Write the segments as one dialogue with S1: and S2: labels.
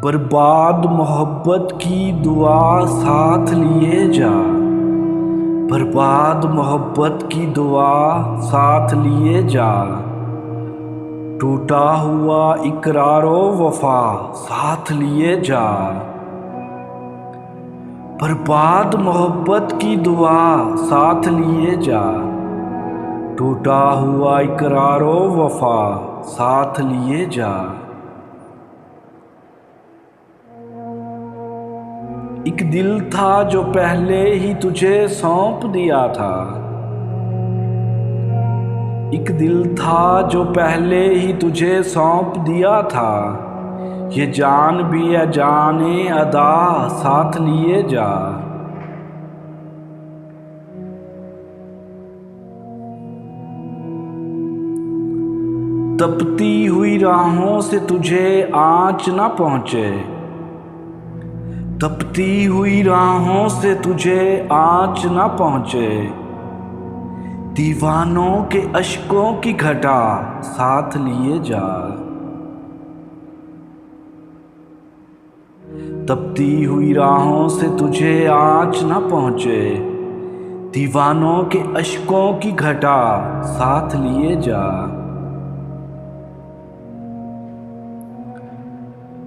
S1: बर्बाद मोहब्बत की दुआ साथ लिए जा। बर्बाद मोहब्बत की दुआ साथ लिए जा। टूटा हुआ इकरारो वफा साथ लिए जा। बर्बाद मोहब्बत की दुआ साथ लिए जा। टूटा हुआ इकरारो वफा साथ लिए जा। एक दिल था जो पहले ही तुझे सौंप दिया था। एक दिल था जो पहले ही तुझे सौंप दिया था। ये जान भी अजाने अदा साथ लिए जा। तपती हुई राहों से तुझे आँच न पहुँचे। तपती हुई राहों से तुझे आँच न पहुँचे। दीवानों के अश्कों की घटा साथ लिए जा। तपती हुई राहों से तुझे आँच न पहुँचे। दीवानों के अश्कों की घटा साथ लिए जा।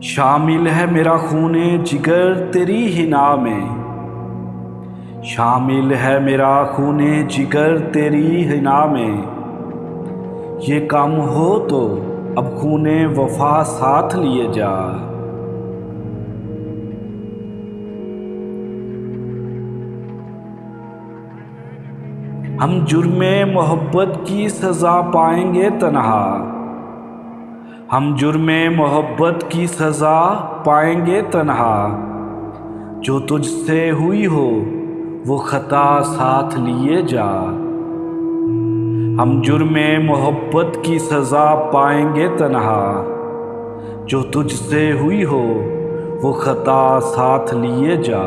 S1: शामिल है मेरा खूने जिगर तेरी हिना में। शामिल है मेरा खूने जिगर तेरी हिना में। ये कम हो तो अब खूने वफा साथ लिए जा। हम जुर्मे मोहब्बत की सज़ा पाएंगे तन्हा। हम जुर्मे मोहब्बत की सज़ा पाएंगे तन्हा। जो तुझसे हुई हो वो खता साथ लिए जा। हम जुर्मे मोहब्बत की सज़ा पाएंगे तन्हा। जो तुझसे हुई हो वो खता साथ लिए जा।